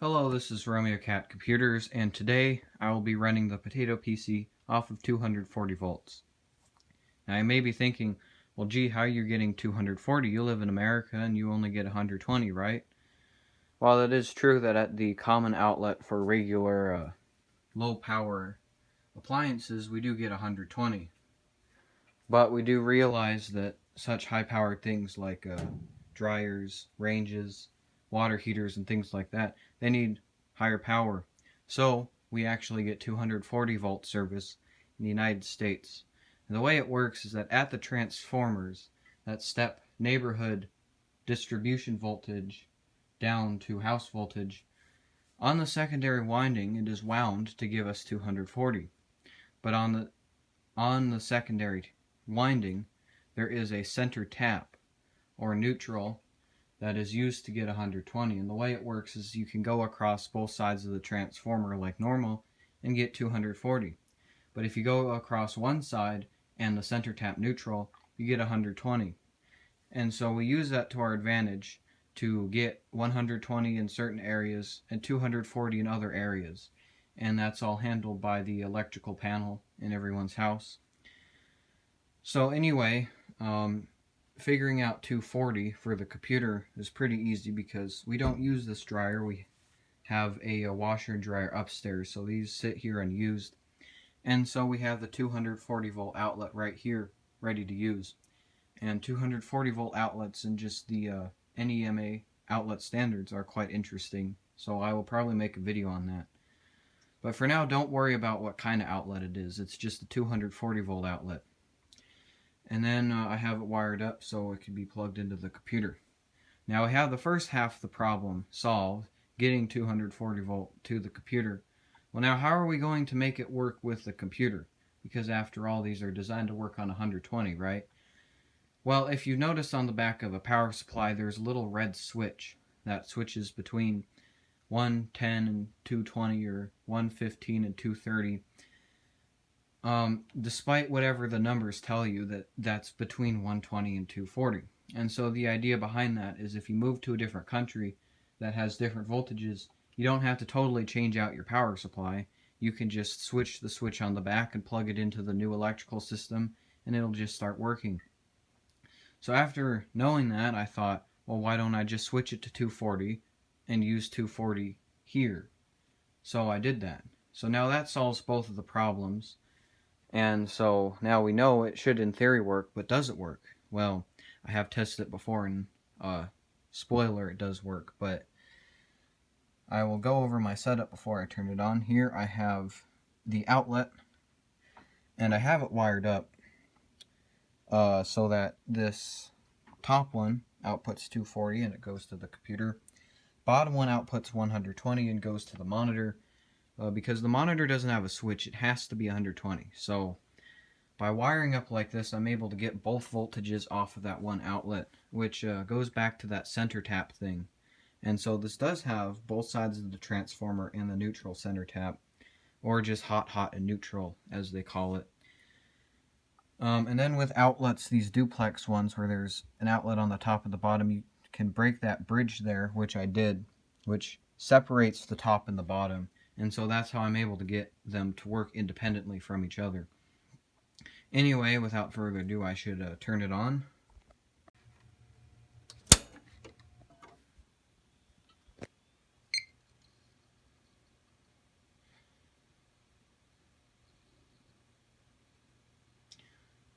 Hello, this is Romeo Cat Computers, and today I will be running the Potato PC off of 240 volts. Now you may be thinking, well gee, how are you getting 240? You live in America and you only get 120, right? While it is true that at the common outlet for regular low power appliances we do get 120, but we do realize that such high powered things like dryers, ranges, water heaters, and things like that, they need higher power. So we actually get 240 volt service in the United States. And the way it works is that at the transformers that step neighborhood distribution voltage down to house voltage, on the secondary winding it is wound to give us 240. But on the secondary winding there is a center tap or neutral that is used to get 120, and the way it works is you can go across both sides of the transformer like normal and get 240, but if you go across one side and the center tap neutral, you get 120. And so we use that to our advantage to get 120 in certain areas and 240 in other areas, and that's all handled by the electrical panel in everyone's house. So anyway, figuring out 240 for the computer is pretty easy because we don't use this dryer. We have a washer and dryer upstairs, so these sit here unused. And so we have the 240 volt outlet right here ready to use. And 240 volt outlets and just the NEMA outlet standards are quite interesting, so I will probably make a video on that. But for now, don't worry about what kind of outlet it is. It's just a 240 volt outlet. And then I have it wired up so it can be plugged into the computer. Now I have the first half of the problem solved, getting 240 volt to the computer. Well, now how are we going to make it work with the computer? Because after all, these are designed to work on 120, right? Well, if you notice on the back of a power supply, there's a little red switch that switches between 110 and 220 or 115 and 230. Despite whatever the numbers tell you, that's between 120 and 240. And so the idea behind that is if you move to a different country that has different voltages, you don't have to totally change out your power supply. You can just switch the switch on the back and plug it into the new electrical system, and it'll just start working. So after knowing that, I thought, well, why don't I just switch it to 240 and use 240 here? So I did that. So now that solves both of the problems. And so now we know it should in theory work, but does it work? Well, I have tested it before, and spoiler, it does work, but I will go over my setup before I turn it on. Here I have the outlet, and I have it wired up so that this top one outputs 240 and it goes to the computer. Bottom one outputs 120 and goes to the monitor. Because the monitor doesn't have a switch, it has to be 120. So by wiring up like this, I'm able to get both voltages off of that one outlet, which goes back to that center tap thing. And so this does have both sides of the transformer and the neutral center tap, or just hot, and neutral, as they call it. And then with outlets, these duplex ones, where there's an outlet on the top and the bottom, you can break that bridge there, which I did, which separates the top and the bottom. And so that's how I'm able to get them to work independently from each other. Anyway, without further ado, I should turn it on.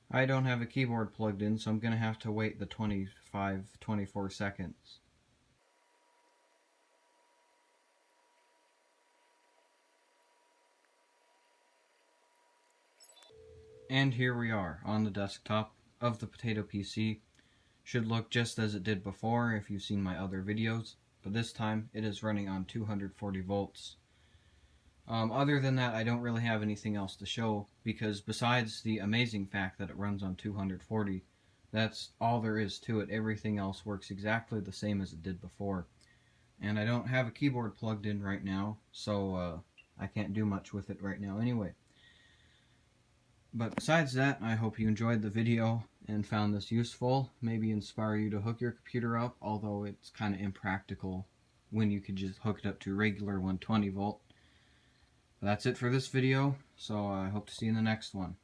I don't have a keyboard plugged in, so I'm going to have to wait the 24 seconds. And here we are on the desktop of the Potato PC. Should look just as it did before if you've seen my other videos, but this time it is running on 240 volts. Other than that, I don't really have anything else to show, because besides the amazing fact that it runs on 240, that's all there is to it. Everything else works exactly the same as it did before. And I don't have a keyboard plugged in right now, so I can't do much with it right now anyway. But besides that, I hope you enjoyed the video and found this useful. Maybe inspire you to hook your computer up, although it's kind of impractical when you could just hook it up to a regular 120 volt. That's it for this video, so I hope to see you in the next one.